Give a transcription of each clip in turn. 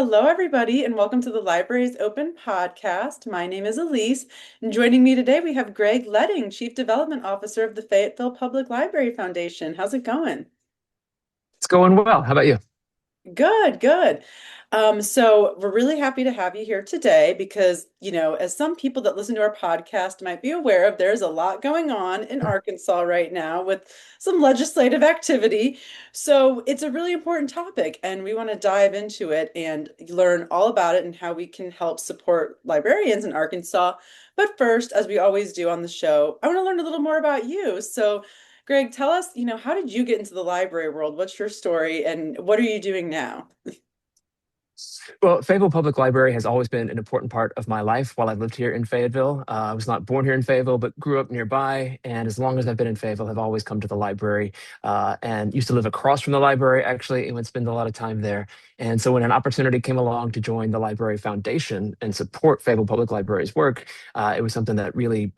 hello, everybody, and welcome to the Libraries Open podcast. My name is Elise, and joining me today we have Greg Letting, Chief Development Officer of the Fayetteville Public Library Foundation. How's it going? It's going well. How about you? Good, good. So we're really happy to have you here today because, as some people that listen to our podcast might be aware of, there's a lot going on in Arkansas right now with some legislative activity. So it's a really important topic, and we want to dive into it and learn all about it and how we can help support librarians in Arkansas. But first, as we always do on the show, I want to learn a little more about you. So Greg, tell us, how did you get into the library world? What's your story and what are you doing now? Well, Fayetteville Public Library has always been an important part of my life while I lived here in Fayetteville. I was not born here in Fayetteville, but grew up nearby. And as long as I've been in Fayetteville, I've always come to the library and used to live across from the library, actually, and would spend a lot of time there. And so when an opportunity came along to join the Library Foundation and support Fayetteville Public Library's work, it was something that really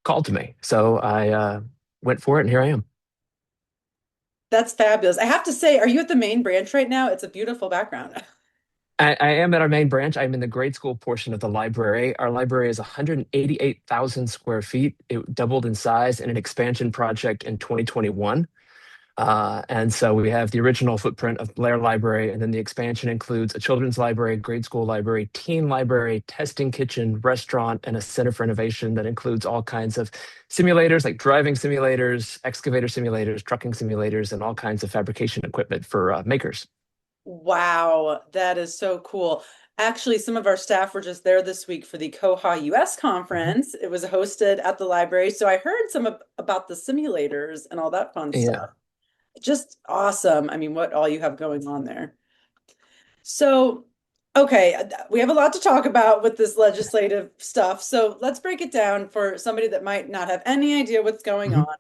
called to me. So I went for it, and here I am. That's fabulous. I have to say, are you at the main branch right now? It's a beautiful background. I am at our main branch. I'm in the grade school portion of the library. Our library is 188,000 square feet. It doubled in size in an expansion project in 2021. And so we have the original footprint of Blair Library, and then the expansion includes a children's library, grade school library, teen library, testing kitchen, restaurant, and a center for innovation that includes all kinds of simulators like driving simulators, excavator simulators, trucking simulators, and all kinds of fabrication equipment for makers. Wow, that is so cool. Actually, some of our staff were just there this week for the Koha US Mhm. conference. It was hosted at the library. So I heard about the simulators and all that fun Yeah. stuff. Just awesome. I mean, what all you have going on there. So, okay, we have a lot to talk about with this legislative stuff. So let's break it down for somebody that might not have any idea what's going on. Mhm.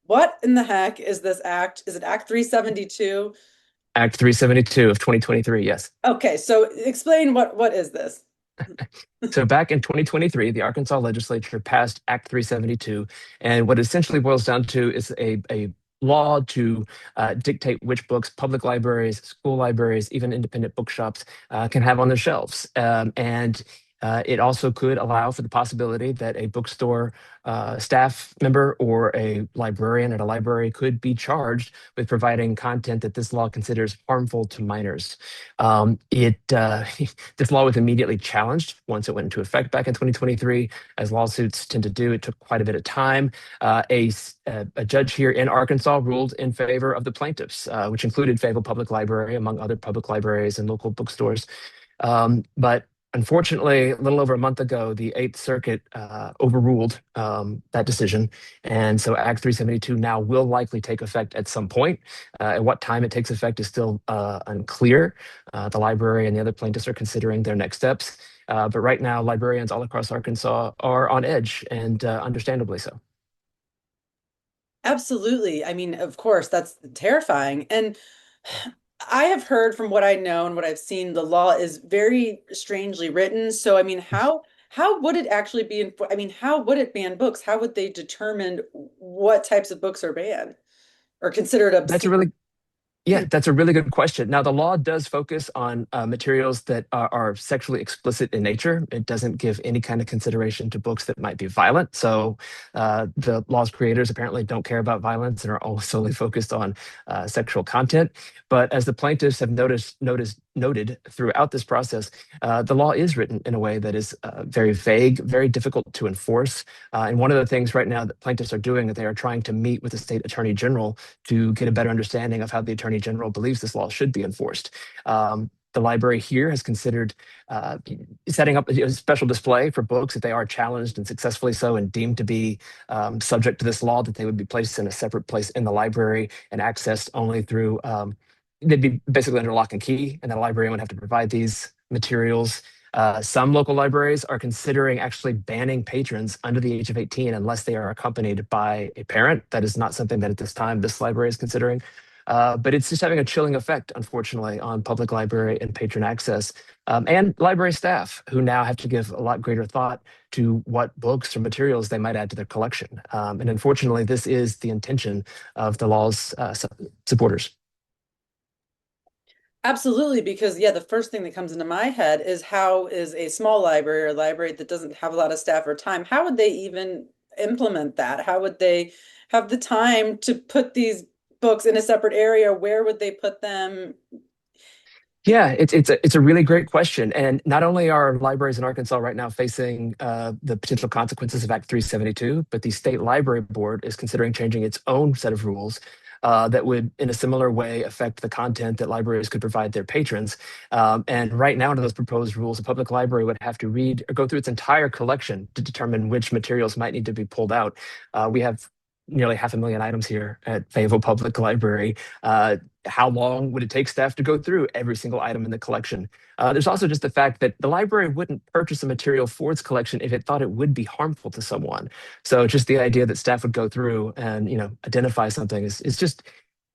What in the heck is this act? Is it Act 372? Act 372 of 2023, yes. Okay, so explain what is this? So back in 2023, the Arkansas legislature passed Act 372, and what it essentially boils down to is a law to dictate which books public libraries, school libraries, even independent bookshops can have on their shelves. And it also could allow for the possibility that a bookstore staff member or a librarian at a library could be charged with providing content that this law considers harmful to minors. It This law was immediately challenged once it went into effect back in 2023. As lawsuits tend to do, it took quite a bit of time. A judge here in Arkansas ruled in favor of the plaintiffs, which included Fayetteville Public Library, among other public libraries and local bookstores. But unfortunately, a little over a month ago, the Eighth Circuit overruled that decision. And so Act 372 now will likely take effect at some point. At what time it takes effect is still unclear. The library and the other plaintiffs are considering their next steps. But right now, librarians all across Arkansas are on edge, and understandably so. Absolutely. I mean, of course, that's terrifying. And I have heard from what I know and what I've seen, the law is very strangely written. So, I mean, how would it actually be I mean, how would it ban books? How would they determine what types of books are banned or considered That's obscene? a really Yeah, that's a really good question. Now, the law does focus on materials that are sexually explicit in nature. It doesn't give any kind of consideration to books that might be violent. So, the law's creators apparently don't care about violence and are all solely focused on sexual content. But as the plaintiffs have noted throughout this process, the law is written in a way that is very vague, very difficult to enforce. And one of the things right now that plaintiffs are doing is they are trying to meet with the state attorney general to get a better understanding of how the Attorney General believes this law should be enforced. The library here has considered setting up a special display for books if they are challenged and successfully so and deemed to be subject to this law, that they would be placed in a separate place in the library and accessed only through, they'd be basically under lock and key, and the librarian would have to provide these materials. Some local libraries are considering actually banning patrons under the age of 18 unless they are accompanied by a parent. That is not something that at this time this library is considering. But it's just having a chilling effect, unfortunately, on public library and patron access, and library staff who now have to give a lot greater thought to what books or materials they might add to their collection. And unfortunately, this is the intention of the law's supporters. Absolutely, because yeah, the first thing that comes into my head is how is a small library or a library that doesn't have a lot of staff or time, how would they even implement that? How would they have the time to put these books in a separate area? Where would they put them? Yeah, it's a really great question, and not only are libraries in Arkansas right now facing the potential consequences of Act 372, but the state library board is considering changing its own set of rules that would, in a similar way, affect the content that libraries could provide their patrons. And right now, under those proposed rules, a public library would have to read or go through its entire collection to determine which materials might need to be pulled out. We have nearly 500,000 items here at Fayetteville Public Library. How long would it take staff to go through every single item in the collection? There's also just the fact that the library wouldn't purchase a material for its collection if it thought it would be harmful to someone. So just the idea that staff would go through and identify something is just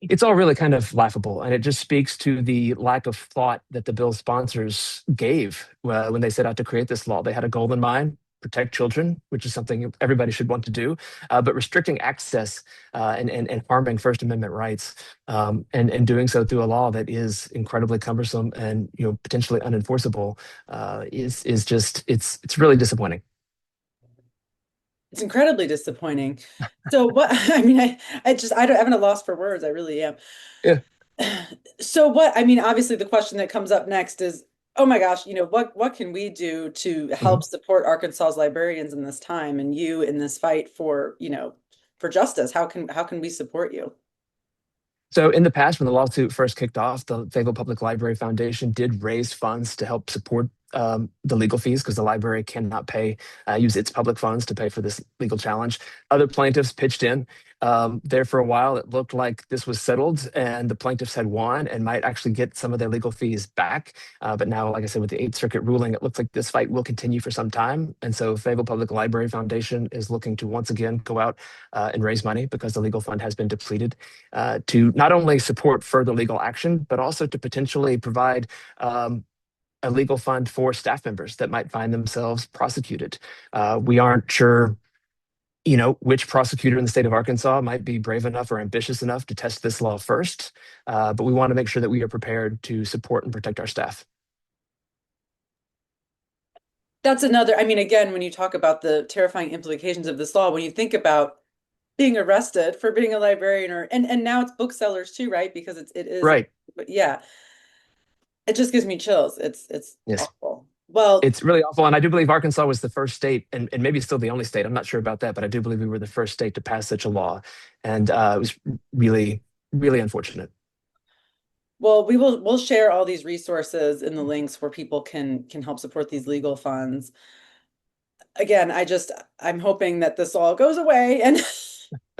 it's all really kind of laughable, and it just speaks to the lack of thought that the bill sponsors gave when they set out to create this law. They had a goal in mind: protect children, which is something everybody should want to do, but restricting access and harming First Amendment rights, and doing so through a law that is incredibly cumbersome and potentially unenforceable is just it's really disappointing. It's incredibly disappointing. So what, I mean, I don't, I'm at a loss for words. I really am. Yeah. So what, I mean, obviously the question that comes up next is, oh my gosh, what can we do to help Mhm. support Arkansas's librarians in this time and you in this fight for, for justice? How can we support you? So in the past, when the lawsuit first kicked off, the Fayetteville Public Library Foundation did raise funds to help support the legal fees because the library cannot use its public funds to pay for this legal challenge. Other plaintiffs pitched in. There for a while, it looked like this was settled and the plaintiffs had won and might actually get some of their legal fees back. But now, like I said, with the Eighth Circuit ruling, it looks like this fight will continue for some time. And so Fayetteville Public Library Foundation is looking to once again go out and raise money because the legal fund has been depleted to not only support further legal action, but also to potentially provide a legal fund for staff members that might find themselves prosecuted. We aren't sure, which prosecutor in the state of Arkansas might be brave enough or ambitious enough to test this law first, but we want to make sure that we are prepared to support and protect our staff. That's another, I mean, again, when you talk about the terrifying implications of this law, when you think about being arrested for being a librarian or and now it's booksellers too, right? Because it is, Right. but yeah, it just gives me chills. It's Yes. awful. Well, It's really awful. And I do believe Arkansas was the first state, and maybe still the only state. I'm not sure about that, but I do believe we were the first state to pass such a law. And it was really, really unfortunate. well, we'll share all these resources in the links where people can help support these legal funds. Again, I'm hoping that this all goes away and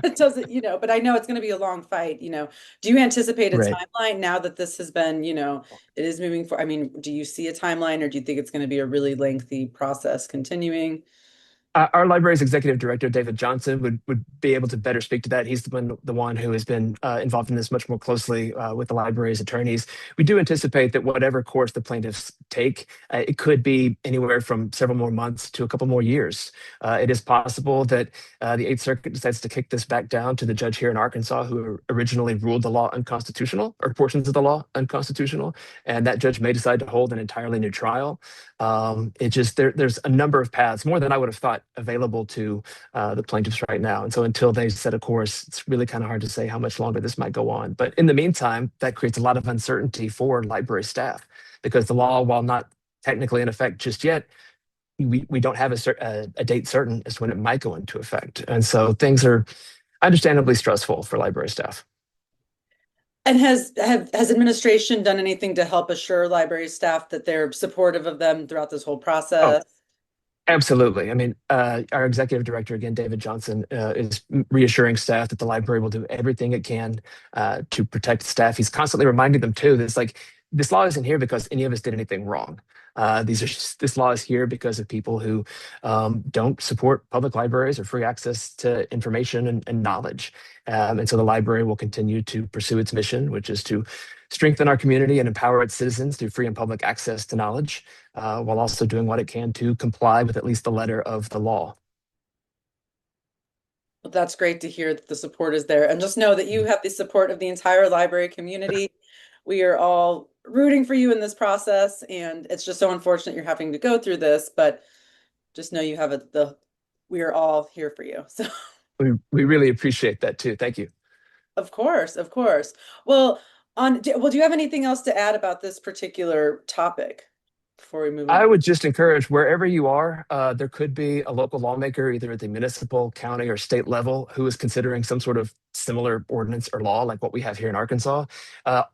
it doesn't, but I know it's going to be a long fight. Do you anticipate a Right. timeline now that this has been, it is moving for, I mean, do you see a timeline or do you think it's going to be a really lengthy process continuing? Our library's executive director, David Johnson, would be able to better speak to that. He's the one who has been involved in this much more closely with the library's attorneys. We do anticipate that whatever course the plaintiffs take, it could be anywhere from several more months to a couple more years. It is possible that the Eighth Circuit decides to kick this back down to the judge here in Arkansas who originally ruled the law unconstitutional or portions of the law unconstitutional, and that judge may decide to hold an entirely new trial. There's a number of paths, more than I would have thought, available to the plaintiffs right now. And so until they set a course, it's really kind of hard to say how much longer this might go on. But in the meantime, that creates a lot of uncertainty for library staff because the law, while not technically in effect just yet, we don't have a date certain as to when it might go into effect. And so things are understandably stressful for library staff. And has administration done anything to help assure library staff that they're supportive of them throughout this whole Oh, process? absolutely. I mean, our executive director, again, David Johnson, is reassuring staff that the library will do everything it can to protect staff. He's constantly reminding them, too, that it's like this law isn't here because any of us did anything wrong. This law is here because of people who don't support public libraries or free access to information and knowledge. And so the library will continue to pursue its mission, which is to strengthen our community and empower its citizens through free and public access to knowledge while also doing what it can to comply with at least the letter of the law. Well, that's great to hear that the support is there. And just know that you have the support of the entire library community. We are all rooting for you in this process, and it's just so unfortunate you're having to go through this, but just know you have we are all here for you. So, We really appreciate that too. Thank you. of course, of course. Well, do you have anything else to add about this particular topic before we move I on? would just encourage wherever you are, there could be a local lawmaker, either at the municipal, county, or state level, who is considering some sort of similar ordinance or law like what we have here in Arkansas.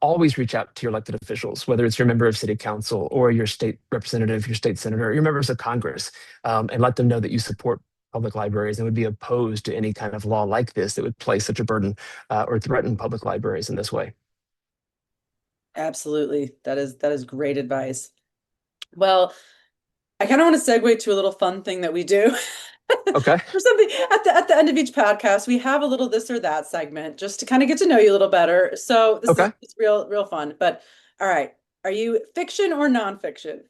Always reach out to your elected officials, whether it's your member of city council or your state representative, your state senator, or your members of Congress, and let them know that you support public libraries and would be opposed to any kind of law like this that would place such a burden or threaten public libraries in this way. Absolutely. That is great advice. Well, I kind of want to segue to a little fun thing that we do. Okay. Or something at the end of each podcast, we have a little this or that segment just to kind of get to know you a little better. So this is Okay. it's real fun. But all right, are you fiction or nonfiction?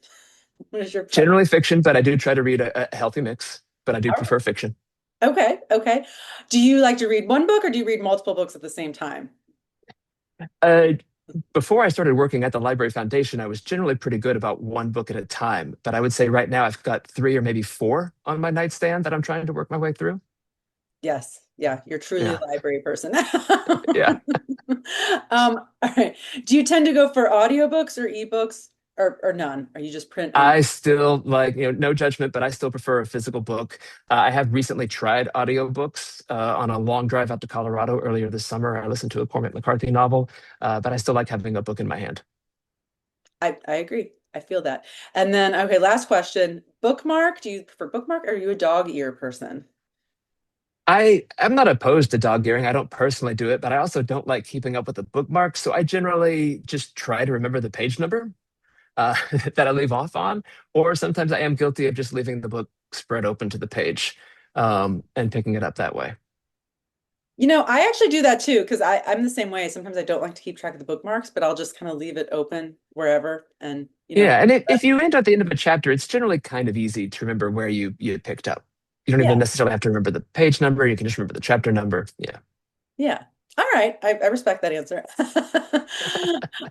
What is your preference? Generally fiction, but I do try to read a healthy mix, but I do All prefer fiction. right. Okay, okay. Do you like to read one book or do you read multiple books at the same time? Uh, Before I started working at the Library Foundation, I was generally pretty good about one book at a time. But I would say right now I've got three or maybe four on my nightstand that I'm trying to work my way through. Yes. Yeah, you're truly a Yeah. library person. Yeah. All right. Do you tend to go for audiobooks or ebooks or none? Are you just print only? I still like, no judgment, but I still prefer a physical book. I have recently tried audiobooks on a long drive out to Colorado earlier this summer. I listened to a Cormac McCarthy novel, but I still like having a book in my hand. I agree. I feel that. And then, okay, last question. Bookmark. Do you prefer bookmark or are you a dog ear person? I'm not opposed to dog earing. I don't personally do it, but I also don't like keeping up with the bookmarks. So I generally just try to remember the page number that I leave off on, or sometimes I am guilty of just leaving the book spread open to the page and picking it up that way. I actually do that too because I'm the same way. Sometimes I don't like to keep track of the bookmarks, but I'll just kind of leave it open wherever and Yeah, and if you end at the end of a chapter, it's generally kind of easy to remember where you picked up. You don't even yeah. necessarily have to remember the page number. You can just remember the chapter number. Yeah. Yeah. All right. I respect that answer.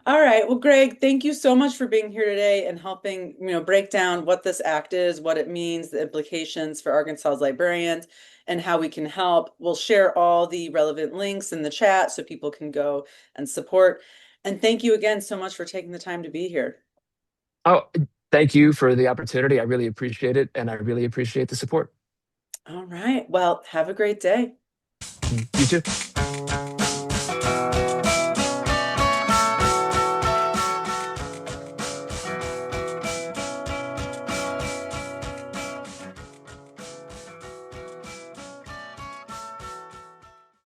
All right. Well, Greg, thank you so much for being here today and helping, break down what this act is, what it means, the implications for Arkansas's librarians, and how we can help. We'll share all the relevant links in the chat so people can go and support. And thank you again so much for taking the time to be here. Oh, thank you for the opportunity. I really appreciate it, and I really appreciate the support. All right. Well, have a great day. You too.